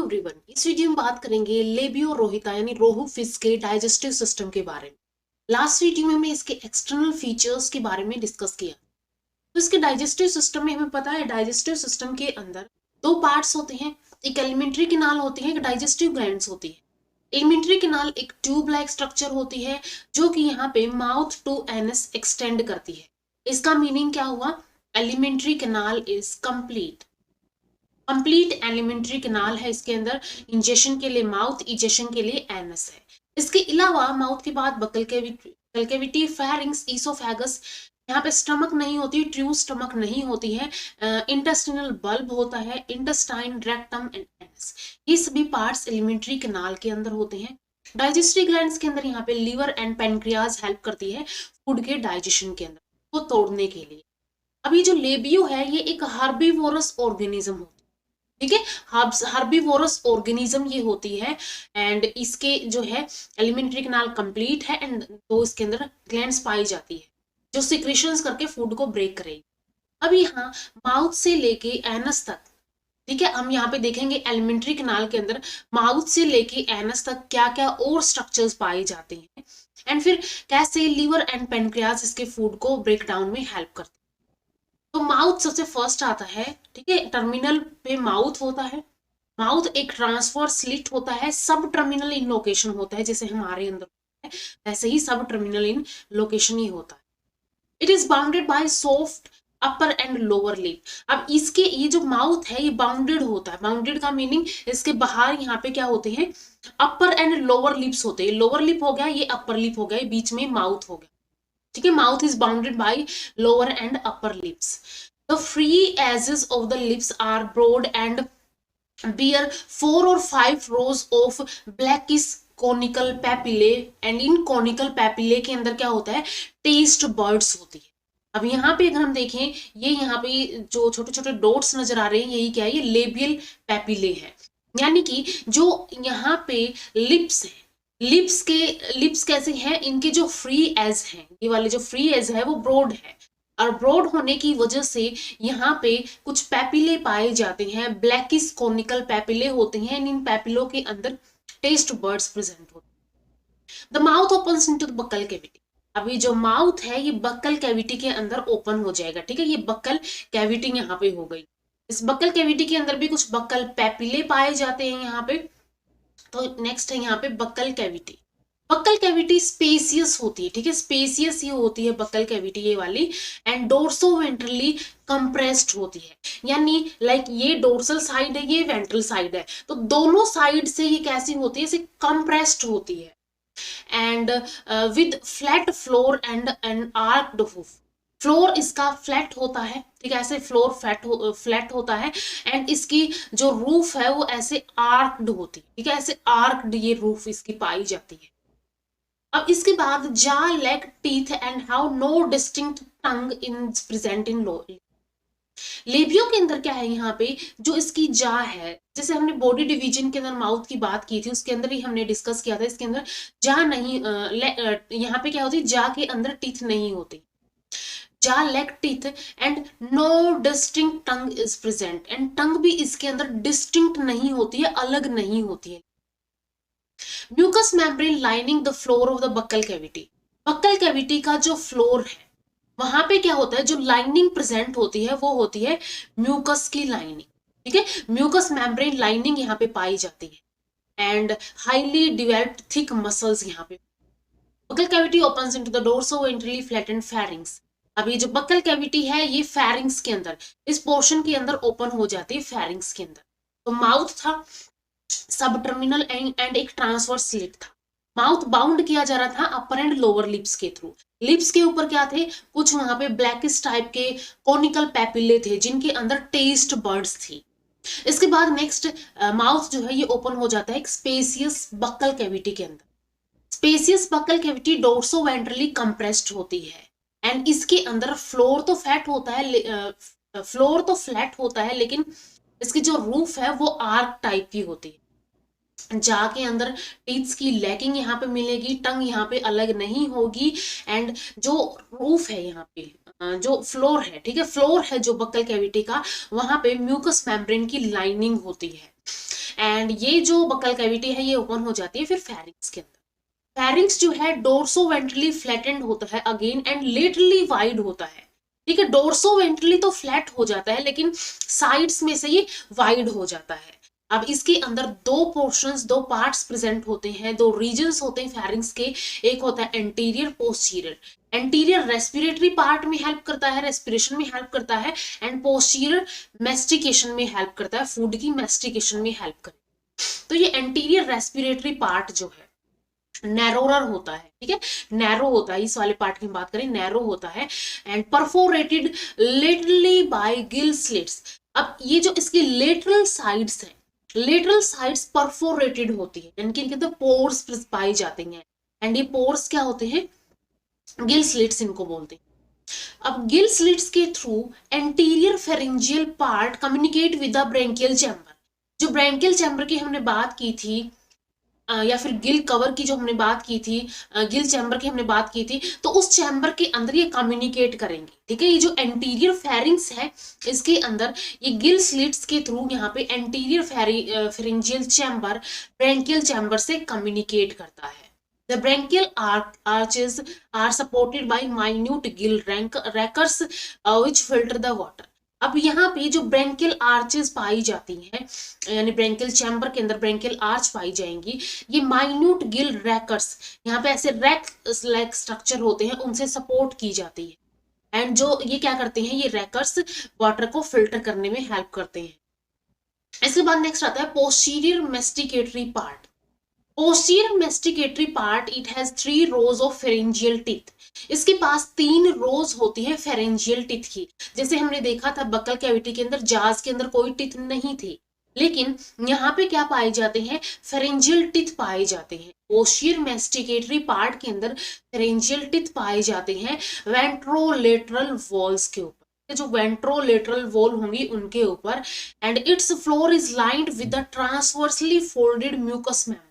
Everyone, इस video में बात करेंगे लेबियो रोहिता यानी रोहू फिश के डाइजेस्टिव सिस्टम के बारे में। लास्ट वीडियो में मैं इसके एक्सटर्नल फीचर्स के बारे में डिस्कस किया। तो इसके डाइजेस्टिव सिस्टम में हमें पता है डाइजेस्टिव सिस्टम के अंदर दो पार्ट्स होते हैं, एक एलिमेंट्री कैनाल होती है, एक डाइजेस्टिव ग्लैंड्स होती है। एलिमेंट्री कैनाल एक ट्यूब लाइक स्ट्रक्चर होती है जो कि यहाँ पे माउथ टू एनस एक्सटेंड करती है। इसका मीनिंग क्या हुआ? Alimentary canal is complete alimentary canal है। इसके अंदर इंजेक्शन के लिए माउथ, इजेक्शन के लिए एनस है। इसके अलावा माउथ के बाद बकल कैविटी, फेरिंग्स, ईसोफेगस, यहाँ पे स्टमक नहीं होती, ट्रू स्टमक नहीं होती है, इंटेस्टिनल बल्ब होता है, इंटेस्टाइन, रेक्टम एंड एनस। ये सभी पार्ट्स एलिमेंट्री कैनाल के अंदर होते हैं। डाइजेस्टिव ग्लैंड्स के अंदर यहाँ पे लिवर एंड पेनक्रियाज हेल्प करती है फूड के डाइजेशन के अंदर, को तोड़ने के लिए। अभी जो लेबियो है ये एक हर्बीवोरस ऑर्गेनिज्म होता है, ठीक है। हर्बीवोरस ऑर्गेनिज्म ये होती है एंड इसके जो है एलिमेंट्री कैनाल कंप्लीट है एंड तो इसके अंदर ग्लैंड्स पाई जाती है जो सिक्रेशंस करके फूड को ब्रेक करेगी। अब यहाँ माउथ से लेके एनस तक, ठीक है, हम यहाँ पे देखेंगे एलिमेंट्री कैनाल के अंदर माउथ से लेके एनस तक क्या क्या और स्ट्रक्चर्स पाए जाते हैं एंड फिर कैसे लिवर एंड पेनक्रियाज इसके फूड को ब्रेक डाउन में हेल्प करते हैं। तो माउथ सबसे फर्स्ट आता है, ठीक है। टर्मिनल पे माउथ होता है। माउथ एक ट्रांसफर स्लिट होता है, सब टर्मिनल इन लोकेशन होता है, जैसे हमारे अंदर है वैसे ही सब टर्मिनल इन लोकेशन ही होता है। It is bounded bye soft upper and lower lip. अब इसके ये जो माउथ है ये बाउंडेड होता है। बाउंडेड का मीनिंग इसके बाहर यहाँ पे क्या होते हैं, अपर एंड लोअर लिप्स होते हैं। लोअर लिप हो गया, ये अपर लिप हो गया, बीच में माउथ हो गया, ठीक है। Mouth is bounded by lower and upper lips. The free edges of the lips are broad and bear 4 or 5 rows of blackish conical papillae and in conical papillae के अंदर क्या होता है, टेस्ट बर्ड्स होती है। अब यहाँ पे अगर हम देखें ये यहाँ पे जो छोटे छोटे डॉट्स नजर आ रहे हैं यही क्या है, ये लेबियल पैपिले है। यानी कि जो यहाँ पे लिप्स है, लिप्स कैसे हैं, इनके जो फ्री एज हैं, ये वाले जो फ्री एज है वो ब्रॉड है और ब्रॉड होने की वजह से यहाँ पे कुछ पैपिले पाए जाते हैं, ब्लैकिश कोनिकल पैपिले होते हैं। इन पैपिलों के अंदर टेस्ट बर्ड्स प्रेजेंट होते हैं। The mouth opens into the buccal cavity. अभी जो माउथ है ये बक्कल कैविटी के अंदर ओपन हो जाएगा, ठीक है। ये बक्कल कैविटी यहाँ पे हो गई। इस बक्कल कैविटी के अंदर भी कुछ बक्कल पैपिले पाए जाते हैं यहाँ पे। तो नेक्स्ट है यहाँ पे buccal cavity. Buccal cavity spacious होती है, ठीक है, स्पेसियस ही होती है बक्कल कैविटी ये वाली एंड डोर्सो वेंट्रली कंप्रेस्ड होती है। यानी लाइक ये डोर्सल साइड है, ये वेंट्रल साइड है, तो दोनों साइड से ये कैसी होती है, इसे कंप्रेस्ड होती है and with flat floor and an arched hoof. Floor इसका फ्लैट होता है, ठीक है, ऐसे फ्लोर फ्लैट होता है एंड इसकी जो रूफ है वो ऐसे आर्क्ड होती है, ठीक है, ऐसे आर्क्ड ये रूफ इसकी पाई जाती है। अब इसके बाद jaw, leg, teeth and how no distinct tongue in present in Labeo के अंदर क्या है, यहाँ पे जो इसकी जा है, जैसे हमने बॉडी डिवीजन के अंदर माउथ की बात की थी उसके अंदर ही हमने डिस्कस किया था, इसके अंदर जा नहीं, यहाँ पे क्या होती है, जा के अंदर टीथ नहीं होती। Jaw, leg, teeth and no distinct tongue is present and tongue भी इसके अंदर डिस्टिंक्ट नहीं होती है, अलग नहीं होती है। Mucous membrane lining the floor of the buccal cavity. Buccal cavity का जो फ्लोर है वहां पे क्या होता है, जो लाइनिंग प्रेजेंट होती है वो होती है म्यूकस की लाइनिंग, ठीक है। म्यूकस मेम्ब्रेन लाइनिंग यहाँ पे पाई जाती है and highly developed thick muscles यहाँ पे। Buccal cavity opens into the dorsoventrally flattened pharynx. अब ये जो बक्कल कैविटी है ये फेरिंग्स के अंदर, इस पोर्शन के अंदर ओपन हो जाती है, फेरिंग्स के अंदर। तो माउथ था, सब टर्मिनल एंड एक ट्रांसवर्स स्लिट था। माउथ बाउंड किया जा रहा था अपर एंड लोअर लिप्स के थ्रू। लिप्स के ऊपर क्या थे, कुछ वहां पे ब्लैकिश टाइप के कोनिकल पैपिले थे जिनके अंदर टेस्ट बर्ड्स थी। इसके बाद नेक्स्ट माउथ जो है ये ओपन हो जाता है एक स्पेसियस बक्कल कैविटी के अंदर। Spacious buccal cavity dorso ventrally compressed होती है एंड इसके अंदर फ्लोर तो फ्लैट होता है लेकिन इसकी जो रूफ है वो आर्क टाइप की होती है। जाके अंदर टीथ्स की लैकिंग यहाँ पे मिलेगी, टंग यहाँ पे अलग नहीं होगी एंड जो रूफ है यहाँ पे जो फ्लोर है, ठीक है, फ्लोर है जो बक्कल कैविटी का, वहां पे म्यूकस मेम्ब्रेन की लाइनिंग होती है एंड ये जो बकल कैविटी है ये ओपन हो जाती है फिर फेरिंग्स के अंदर। फेरिंग्स जो है डोर्सो वेंट्रली फ्लैटेंड होता है अगेन एंड लेटरली वाइड होता है। ठीक है, डोर्सो वेंट्रली तो फ्लैट हो जाता है लेकिन साइड्स में से ये वाइड हो जाता है। अब इसके अंदर दो पोर्शंस, दो पार्ट्स प्रेजेंट होते हैं, दो रीजन्स होते हैं फेरिंग्स के। एक होता है anterior, posterior. Anterior respiratory part में हेल्प करता है, रेस्पिरेशन में हेल्प करता है, एंड पोस्टीरियर मेस्टिकेशन में हेल्प करता है, फूड की मेस्टिकेशन में हेल्प करता है। तो ये एंटीरियर रेस्पिरेटरी पार्ट जो है नैरोरर होता है। ठीक है, नैरो होता है, इस वाले पार्ट की बात करें नैरो होता है and perforated laterally by gill slits. अब ये जो इसकी लेटरल साइड्स है, लेटरल साइड्स परफोरेटेड होती है, यानी कि इनके अंदर पोर्स पाए जाते हैं एंड ये पोर्स क्या होते हैं, गिल स्लिट्स इनको बोलते हैं। अब गिल स्लिट्स के through anterior pharyngeal part communicate with the branchial chamber. जो ब्रेंकियल चैम्बर की हमने बात की थी या फिर गिल कवर की जो हमने बात की थी, गिल चैम्बर की हमने बात की थी, तो उस चैम्बर के अंदर ये कम्युनिकेट करेंगे। ठीक है, ये जो एंटीरियर फेरिंग्स है इसके अंदर ये गिल स्लिट्स के थ्रू यहाँ पे anterior pharyngeal chamber branchial chamber से कम्युनिकेट करता है। The branchial arches are supported by minute gill racers which filter the water. अब यहाँ पे जो ब्रेंकियल आर्चेस पाई जाती हैं, यानी ब्रेंकियल चैम्बर के अंदर ब्रेंकियल आर्च पाई जाएंगी, ये माइन्यूट गिल रैकर्स, यहाँ पे ऐसे रैक लाइक स्ट्रक्चर होते हैं, उनसे सपोर्ट की जाती है एंड जो ये क्या करते हैं, ये रैकर्स वाटर को फिल्टर करने में हेल्प करते हैं। इसके बाद नेक्स्ट आता है posterior masticatory part. Posterior masticatory part, it has 3 rows of pharyngeal teeth. इसके पास 3 रोज होती है pharyngeal teeth की। जैसे हमने देखा था बकल कैविटी के अंदर जाज के अंदर कोई टीथ नहीं थी, लेकिन यहाँ पे क्या पाए जाते हैं, pharyngeal teeth पाए जाते हैं। Posterior masticatory part के अंदर pharyngeal teeth पाए जाते हैं ventrolateral walls के ऊपर, जो वेंट्रोलेटरल वॉल होंगी उनके ऊपर, and its floor is lined with the transversely folded mucous membrane.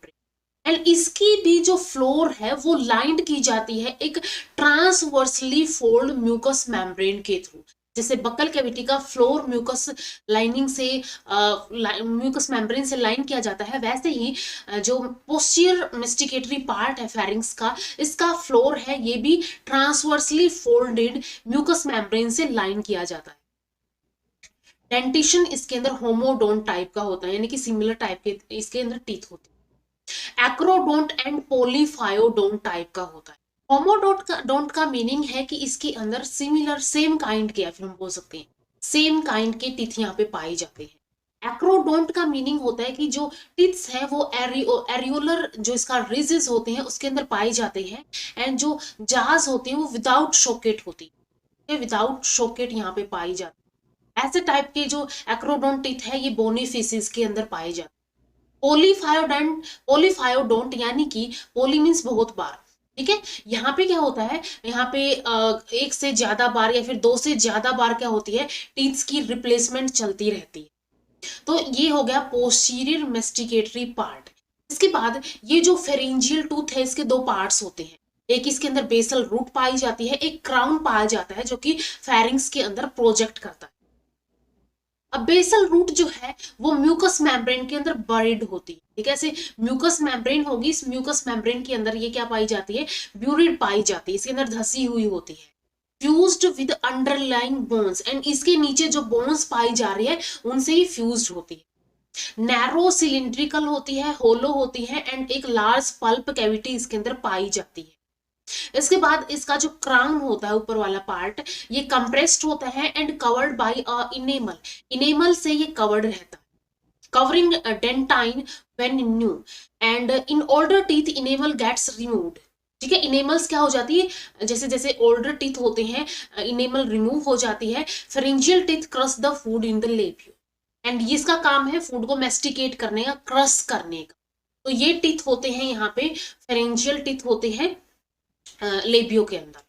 And इसकी भी जो फ्लोर है वो लाइंड की जाती है एक ट्रांसवर्सली फोल्ड म्यूकस मेम्ब्रेन के थ्रू। जैसे बकल कैविटी का फ्लोर म्यूकस लाइनिंग से म्यूकस मेम्ब्रेन से लाइन किया जाता है, वैसे ही जो पोस्टीरियर मेस्टिकेटरी पार्ट है फेरिंग्स का, इसका फ्लोर है ये भी ट्रांसवर्सली फोल्डेड म्यूकस मेम्ब्रेन से लाइन किया जाता है। डेंटिशन इसके अंदर होमोडोंट टाइप का होता है, यानी कि सिमिलर टाइप के इसके अंदर टीथ होते हैं। एक्रोडोंट एंड पोलीफायोडोंट टाइप का होता है। होमोडोंट का मीनिंग है कि इसके अंदर सिमिलर सेम काइंड के, या फिर हम बोल सकते हैं सेम काइंड के टीथ यहाँ पे पाए जाते हैं। एक्रोडोंट का मीनिंग होता है कि जो टीथ्स है वो एरियोलर जो इसका रिजेस होते हैं उसके अंदर पाए जाते हैं, एंड जो जाज होती है वो विदाउट शोकेट होती है, विदाउट शोकेट यहाँ पे पाई जाती है। ऐसे टाइप के जो एक्रोडोंट टीथ है ये बोनी फिशेस के अंदर पाए जाते हैं। पोलीफायोडोंट यानी कि पोली मीन्स बहुत बार। ठीक है, यहाँ पे क्या होता है, यहाँ पे एक से ज्यादा बार या फिर 2 से ज्यादा बार क्या होती है, टीथ्स की रिप्लेसमेंट चलती रहती है। तो ये हो गया पोस्टीरियर मेस्टिकेटरी पार्ट। इसके बाद ये जो फेरिंजियल टूथ है इसके 2 पार्ट्स होते हैं, एक इसके अंदर बेसल रूट पाई जाती है, एक क्राउन पाया जाता है जो कि फेरिंग्स के अंदर प्रोजेक्ट करता है। अब बेसल रूट जो है वो म्यूकस मेम्ब्रेन के अंदर बरीड होती है। ठीक है, ऐसे म्यूकस मेम्ब्रेन होगी, इस म्यूकस मेम्ब्रेन के अंदर ये क्या पाई जाती है, ब्यूरिड पाई जाती है, इसके अंदर धसी हुई होती है, fused with underlying bones, and इसके नीचे जो बोन्स पाई जा रही है उनसे ही फ्यूज्ड होती है। नैरो सिलिंड्रिकल होती है, होलो होती है, एंड एक लार्ज पल्प कैविटी इसके अंदर पाई जाती है। इसके बाद इसका जो क्राउन होता है ऊपर वाला पार्ट ये कंप्रेस्ड होता है and covered by a enamel, enamel से ये कवर्ड रहता है, covering dentine when new, and in older teeth enamel gets removed. ठीक है, इनेमल्स क्या हो जाती है, जैसे जैसे ओल्डर टीथ होते हैं इनेमल रिमूव हो जाती है। Pharyngeal teeth crush the food in the labio, and इसका काम है फूड को मेस्टिकेट करने का, क्रश करने का। तो ये टीथ होते हैं यहाँ पे फेरिंजियल टीथ होते हैं लेबियो के अंदर।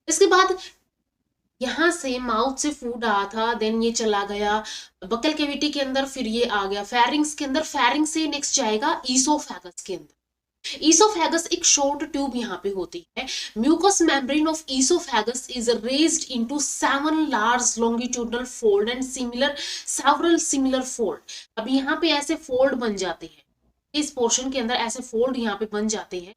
इसके बाद यहाँ से माउथ से फूड आया था, देन ये चला गया बकल कैविटी के अंदर, फिर ये आ गया फेरिंग्स के अंदर, फेरिंग्स से नेक्स्ट जाएगा ईसोफेगस के अंदर। ईसोफेगस एक शॉर्ट ट्यूब यहाँ पे होती है। Mucous membrane of oesophagus is raised into 7 large longitudinal fold and several similar fold. अब यहाँ पे ऐसे फोल्ड बन जाते हैं, इस पोर्शन के अंदर ऐसे फोल्ड यहाँ पे बन जाते हैं।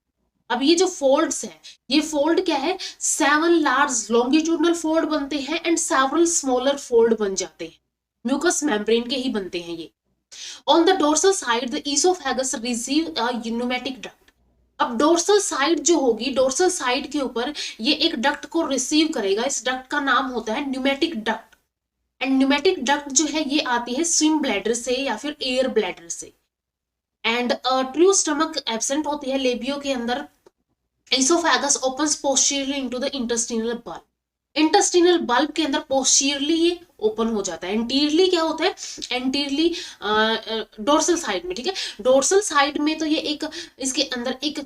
अब ये जो फोल्ड्स है, ये फोल्ड क्या है, 7 लार्ज लॉन्गिट्यूडनल फोल्ड बनते हैं एंड सेवरल स्मॉलर फोल्ड बन जाते हैं, म्यूकस मेम्ब्रेन के ही बनते हैं ये। On the dorsal side, the esophagus receive a pneumatic duct. अब डोर्सल साइड जो होगी, डोर्सल साइड के ऊपर ये एक डक्ट को रिसीव करेगा। इस डक्ट का नाम होता है pneumatic duct. And pneumatic duct जो है ये आती है स्विम ब्लैडर से या फिर एयर ब्लैडर से। एंड ट्रू स्टमक एब्सेंट होती है लेबियो के अंदर। Oesophagus opens posteriorly into the intestinal bulb. Intestinal bulb के अंदर पोस्टीरियरली ये ओपन हो जाता है। एंटीरियरली क्या होता है, एंटीरियरली डोर्सल साइड में, ठीक है, डोर्सल साइड में तो ये एक इसके अंदर एक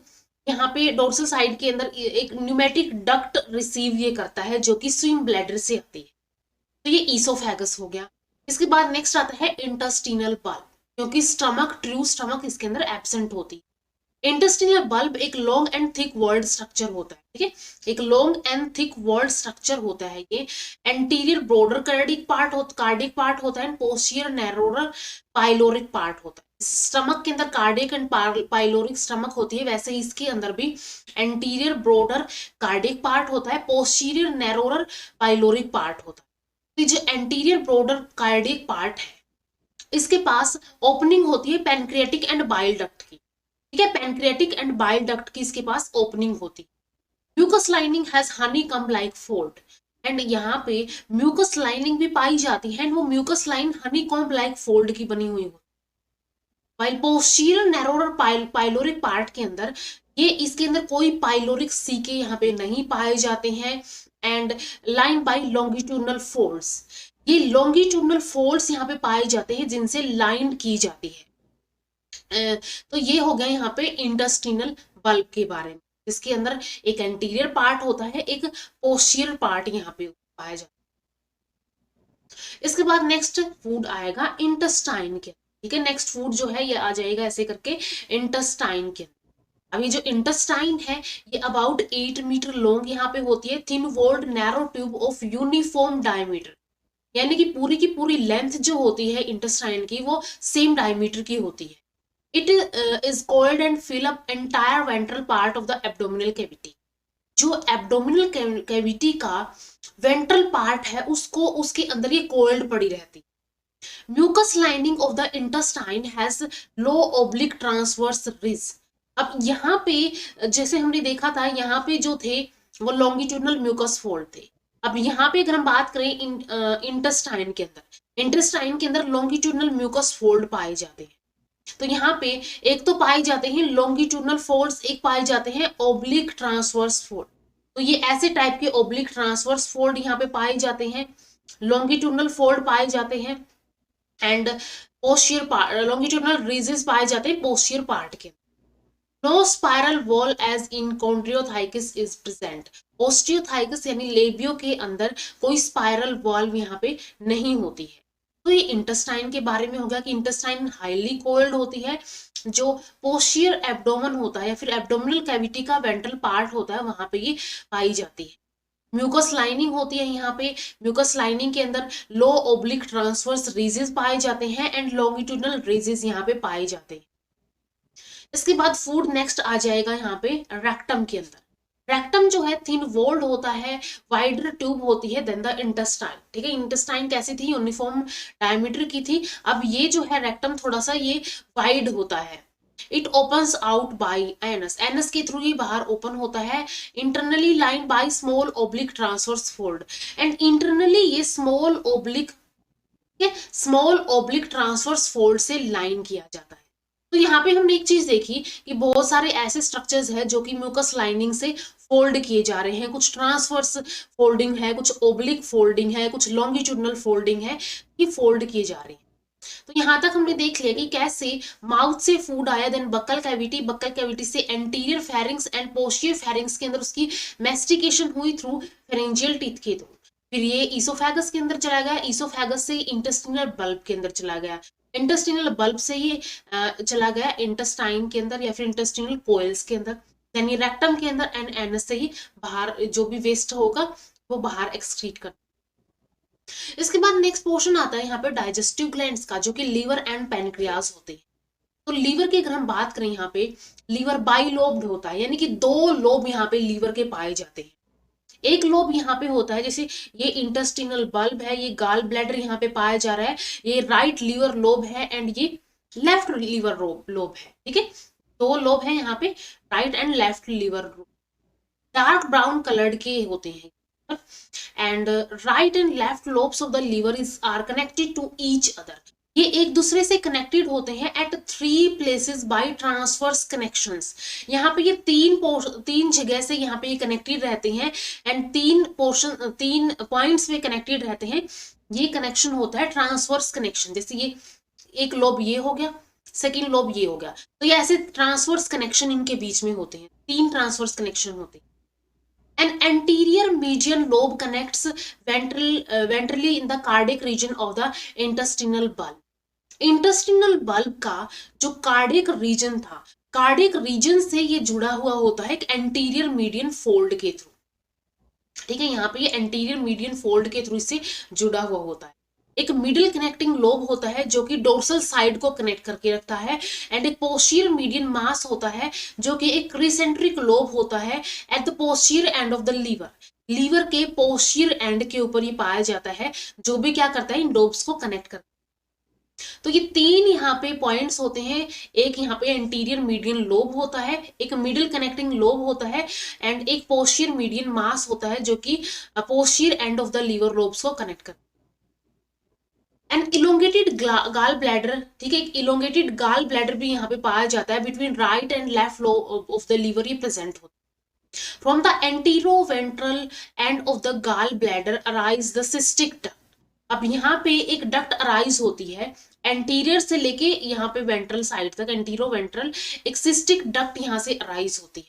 यहाँ पे डोर्सल साइड के अंदर एक न्यूमेटिक डक्ट रिसीव ये करता है जो कि स्विम ब्लैडर से आती है। तो ये ईसोफेगस हो गया। इसके बाद नेक्स्ट आता है इंटेस्टिनल बल्ब, क्योंकि स्टमक, ट्रू स्टमक इसके अंदर एब्सेंट होती है। इंटेस्टिनल बल्ब एक long and thick walled structure होता है, ठीक है, एक long and thick walled structure होता है ये। एंटीरियर ब्रॉडर कार्डिक पार्ट होता है, पोस्टीरियर नैरोर पाइलोरिक पार्ट होता है। स्टमक के अंदर कार्डिक एंड पाइलोरिक स्टमक होती है, वैसे इसके अंदर भी एंटीरियर ब्रॉडर कार्डिक पार्ट होता है, पोस्टीरियर नैरोर पाइलोरिक पार्ट होता है। तो जो एंटीरियर ब्रॉडर कार्डिक पार्ट है इसके पास ओपनिंग होती है पैनक्रियाटिक एंड बाइल डक्ट की, ठीक है, पैनक्रियाटिक एंड बाइल डक्ट की इसके पास ओपनिंग होती है। Mucous lining has honeycomb like fold. And यहाँ पे म्यूकस लाइनिंग भी पाई जाती है, वो mucous line honeycomb like fold की बनी हुई होती है। While posterior narrower pyloric part के अंदर ये इसके अंदर कोई पाइलोरिक सीके यहाँ पे नहीं पाए जाते हैं। And line by longitudinal folds, ये लॉन्गिट्यूडनल फोल्ड्स यहाँ पे पाए जाते हैं जिनसे लाइन की जाती है। तो ये हो गया यहाँ पे इंटेस्टिनल बल्ब के बारे में, जिसके अंदर एक एंटीरियर पार्ट होता है, एक पोस्टीरियर पार्ट यहाँ पे पाया जाता है। इसके बाद नेक्स्ट फूड आएगा इंटेस्टाइन के, ठीक है, नेक्स्ट फूड जो है ये आ जाएगा ऐसे करके इंटेस्टाइन के। अभी जो इंटेस्टाइन है ये अबाउट 8 मीटर लॉन्ग यहाँ पे होती है, thin walled narrow tube of uniform diameter, यानी कि की पूरी लेंथ जो होती है इंटेस्टाइन की वो सेम डायमीटर की होती है। It is coiled and fill up entire ventral part of the abdominal cavity. जो abdominal cavity का ventral part है उसको उसके अंदर ये coiled पड़ी रहती। Mucus lining of the intestine has low oblique transverse ridge. अब यहाँ पे जैसे हमने देखा था यहाँ पे जो थे वो longitudinal mucus fold थे। अब यहाँ पे अगर हम बात करें इंटेस्टाइन के अंदर, इंटेस्टाइन के अंदर longitudinal mucus fold पाए जाते हैं। तो यहाँ पे एक तो पाए जाते हैं लॉन्गिट्यूडनल फोल्ड्स, एक पाए जाते हैं ओब्लिक ट्रांसवर्स फोल्ड। तो ये ऐसे टाइप के ओब्लिक ट्रांसवर्स फोल्ड यहाँ पे पाए जाते हैं, लॉन्गिट्यूडनल फोल्ड पाए जाते हैं and posterior part, longitudinal ridges पाए जाते हैं पोस्टीरियर पार्ट के। No spiral wall as in Chondrichthyes is present. Osteichthyes यानी लेबियो के अंदर कोई स्पाइरल वॉल्व यहाँ पे नहीं होती है। तो ये इंटेस्टाइन के बारे में हो गया कि इंटेस्टाइन हाईली कोल्ड होती है, जो पोस्टीरियर एब्डोमेन होता है या फिर एब्डोमिनल कैविटी का वेंट्रल पार्ट होता है वहां पे ये पाई जाती है। म्यूकस लाइनिंग होती है यहाँ पे, म्यूकस लाइनिंग के अंदर लो ओब्लिक ट्रांसवर्स रीजेस पाए जाते हैं एंड लॉन्गिट्यूडनल रीजेस यहाँ पे पाए जाते हैं। इसके बाद फूड नेक्स्ट आ जाएगा यहाँ पे रेक्टम के अंदर। रेक्टम जो है थिन वॉल्ड होता है, वाइडर ट्यूब होती है देन द इंटेस्टाइन, ठीक है, इंटेस्टाइन कैसी थी, यूनिफॉर्म डायमीटर की थी। अब ये जो है रेक्टम थोड़ा सा ये वाइड होता है। It opens out by anus, anus के थ्रू ये बाहर ओपन होता है। Internally line by small oblique transverse fold, and internally ये स्मॉल ओब्लिक ट्रांसवर्स फोल्ड से लाइन किया जाता है। तो यहाँ पे हमने एक चीज देखी कि बहुत सारे ऐसे स्ट्रक्चर्स हैं जो कि म्यूकस लाइनिंग से फोल्ड किए जा रहे हैं, कुछ ट्रांसवर्स फोल्डिंग है, कुछ ओब्लिक फोल्डिंग है, कुछ लॉन्गिट्यूडनल फोल्डिंग है, ये फोल्ड किए जा रहे हैं। तो यहाँ तक हमने देख लिया कि कैसे माउथ से फूड आया, देन बक्कल कैविटी से anterior pharynx and posterior pharynx के अंदर उसकी मैस्टिकेशन हुई थ्रू फेरेंजियल टीथ के थ्रू, फिर ये ईसोफेगस के अंदर चला गया, ईसोफेगस से इंटेस्टिनल बल्ब के अंदर चला गया, इंटेस्टिनल बल्ब से ये चला गया इंटेस्टाइन के अंदर या फिर इंटेस्टिनल कोयल्स के अंदर, यानी रेक्टम के अंदर, एंड एनस से ही बाहर जो भी वेस्ट होगा वो बाहर एक्सक्रीट कर। इसके बाद नेक्स्ट पोर्शन आता है यहाँ पे डाइजेस्टिव ग्लैंड्स का, जो कि लीवर एंड पैनक्रियाज होते हैं। तो लीवर की अगर हम बात करें यहाँ पे, लीवर बाइलोब्ड होता है, यानी कि 2 लोब यहाँ पे लीवर के पाए जाते हैं। एक लोब यहाँ पे होता है, जैसे ये इंटेस्टिनल बल्ब है, ये गाल ब्लैडर यहाँ पे पाया जा रहा है, ये राइट लीवर लोब है एंड ये लेफ्ट लीवर लोब है, ठीक है। 2 लोब है यहाँ पे, right and left liver lobe, dark brown coloured के होते हैं, and right and left lobes of the liver is are connected to each other. ये एक दूसरे से कनेक्टेड होते हैं at 3 places by transverse connections. यहाँ पे ये 3 जगह से यहाँ पे ये कनेक्टेड रहते हैं एंड 3 पॉइंट्स पे कनेक्टेड रहते हैं। ये कनेक्शन होता है ट्रांसवर्स कनेक्शन, जैसे ये एक लोब ये हो गया, सेकेंड लोब ये हो गया, तो ये ऐसे ट्रांसवर्स कनेक्शन इनके बीच में होते हैं, 3 ट्रांसवर्स कनेक्शन होते हैं। An anterior median lobe connects ventrally in the cardiac region of the intestinal bulb. Intestinal bulb का जो कार्डियक रीजन था, कार्डियक रीजन से ये जुड़ा हुआ होता है एक एंटीरियर मीडियन फोल्ड के थ्रू, ठीक है। यहाँ पे ये एंटीरियर मीडियन फोल्ड के थ्रू इससे जुड़ा हुआ होता है। एक मिडिल कनेक्टिंग लोब होता है जो कि डोर्सल साइड को कनेक्ट करके रखता है, एंड एक पोस्टीरियर मीडियन मास होता है जो कि एक क्रिसेंट्रिक लोब होता है at the posterior end of the liver. Liver के पोस्टीरियर एंड के ऊपर ये पाया जाता है, जो भी क्या करता है, इन लोब्स को कनेक्ट करता है। तो ये 3 यहाँ पे पॉइंट्स होते हैं, एक यहाँ पे एंटीरियर मीडियन लोब होता है, एक मिडिल कनेक्टिंग लोब होता है एंड एक पोस्टीरियर मीडियन मास होता है जो कि posterior end of the liver lobes को कनेक्ट करता है। एन इलोंगेटेड गाल ब्लैडर, ठीक है, एक इलोंगेटेड गाल ब्लैडर भी यहाँ पे पाया जाता है between right and left lobe of the liver, ये प्रेजेंट होता है। From the anteroventral end of the gall bladder arise the cystic duct. अब यहाँ पे एक डक्ट अराइज होती है एंटीरियर से लेके यहाँ पे वेंट्रल साइड तक, एंटीरोवेंट्रल एक सिस्टिक डक्ट यहाँ से अराइज होती है।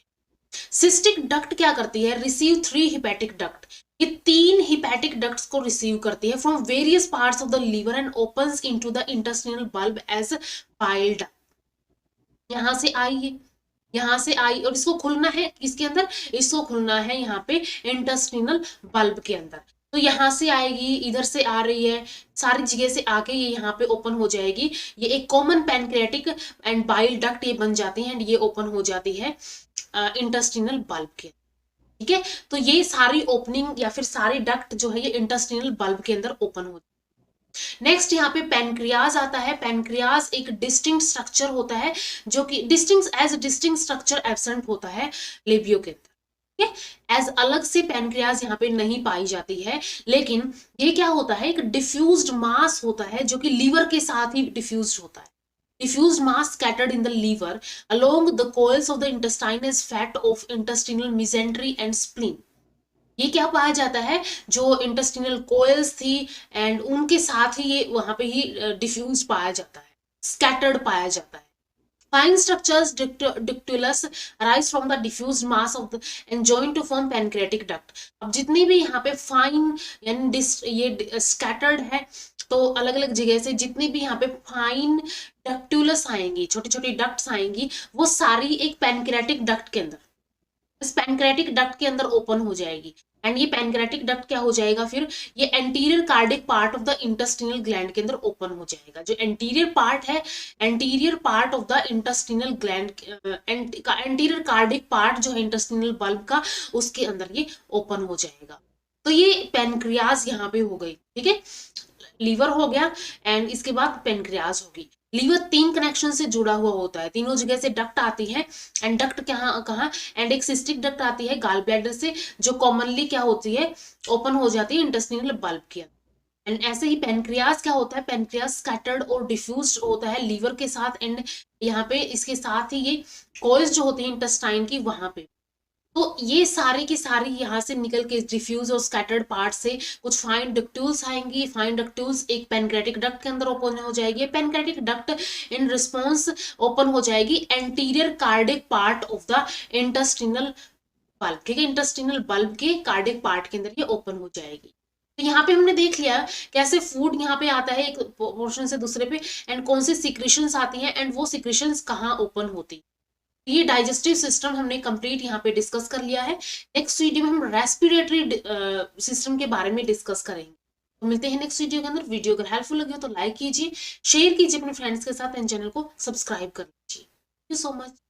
सिस्टिक डक्ट क्या करती है, रिसीव 3 हिपैटिक डक्ट, ये 3 हिपैटिक डक्ट्स को रिसीव करती है from various parts of the liver and opens into the intestinal bulb as bile duct. यहाँ से आई है, यहाँ से आई, और इसको खुलना है किसके अंदर, इसको खुलना है यहाँ पे इंटेस्टिनल बल्ब के अंदर। तो यहाँ से आएगी, इधर से आ रही है, सारी जगह से आके ये यहाँ पे ओपन हो जाएगी। ये एक common pancreatic and bile duct ये बन जाती है एंड ये ओपन हो जाती है इंटेस्टिनल बल्ब के, ठीक है। तो ये सारी ओपनिंग या फिर सारी डक्ट जो है ये इंटेस्टिनल बल्ब के अंदर ओपन हो। नेक्स्ट यहाँ पे पैनक्रियाज आता है। पैनक्रियाज एक डिस्टिंक्ट स्ट्रक्चर होता है जो कि डिस्टिंक्ट स्ट्रक्चर एब्सेंट होता है लेबियो के अंदर, ठीक है। एज अलग से पैनक्रियाज यहाँ पे नहीं पाई जाती है, लेकिन ये क्या होता है, एक डिफ्यूज्ड मास होता है जो कि लीवर के साथ ही डिफ्यूज्ड होता है। diffused mass scattered in the liver along the coils of the intestine is fat of intestinal mesentery and spleen। ये क्या पाया जाता है, जो इंटेस्टिनल कोयल्स थी एंड उनके साथ ही ये वहां पे ही डिफ्यूज पाया जाता है, स्कैटर्ड पाया जाता है। Fine structures ductilus arise from the diffused mass of the and join to form pancreatic duct। अब जितनी भी यहाँ पे फाइन यानी ये स्कैटर्ड है, तो अलग अलग जगह से जितनी भी यहाँ पे फाइन डक्टुलस आएंगी, छोटी छोटी डक्ट्स आएंगी, वो सारी एक पैनक्रेटिक डक्ट के अंदर, इस पैनक्रेटिक डक्ट के अंदर ओपन हो जाएगी। एंड ये पैनक्रेटिक डक्ट क्या हो जाएगा, फिर ये anterior cardiac part of the intestinal gland के अंदर ओपन हो जाएगा। जो एंटीरियर पार्ट है, anterior part of the intestinal gland, anterior cardiac part जो है इंटेस्टिनल बल्ब का, उसके अंदर ये ओपन हो जाएगा। तो ये पैनक्रियाज यहाँ पे हो गई, ठीक है। लीवर हो गया एंड इसके बाद पैनक्रियाज होगी। लीवर 3 कनेक्शन से जुड़ा हुआ होता है, तीनों जगह से डक्ट आती है एंड डक्ट कहाँ एंड एक सिस्टिक डक्ट आती है गाल ब्लैडर से, जो कॉमनली क्या होती है, ओपन हो जाती है इंटेस्टिनल बल्ब के अंदर। एंड ऐसे ही पैनक्रियाज क्या होता है, पैनक्रियाज स्कैटर्ड और डिफ्यूज्ड होता है लीवर के साथ, एंड यहाँ पे इसके साथ ही ये कॉइल्स जो होती है इंटेस्टाइन की वहां पे। तो ये सारे की सारी यहाँ से निकल के डिफ्यूज और स्कैटर्ड पार्ट से कुछ फाइन डक्ट्यूल्स आएंगी। फाइन डक्ट्यूल्स एक पैनक्रेटिक डक्ट के अंदर ओपन हो जाएगी। Pancreatic duct in response open हो जाएगी anterior cardiac part of the intestinal bulb, ठीक है। इंटेस्टिनल बल्ब के कार्डिक पार्ट के अंदर ये ओपन हो जाएगी। तो यहाँ पे हमने देख लिया कैसे फूड यहाँ पे आता है एक पोर्शन से दूसरे पे, एंड कौन सी सिक्रेशंस आती हैं, एंड वो सिक्रेशंस कहाँ ओपन होती है। ये डाइजेस्टिव सिस्टम हमने कंप्लीट यहाँ पे डिस्कस कर लिया है। नेक्स्ट वीडियो में हम रेस्पिरेटरी सिस्टम के बारे में डिस्कस करेंगे। तो मिलते हैं नेक्स्ट वीडियो के अंदर। वीडियो अगर हेल्पफुल लगे हो तो लाइक कीजिए, शेयर कीजिए अपने फ्रेंड्स के साथ, एंड चैनल को सब्सक्राइब कर लीजिए। Thank you so much.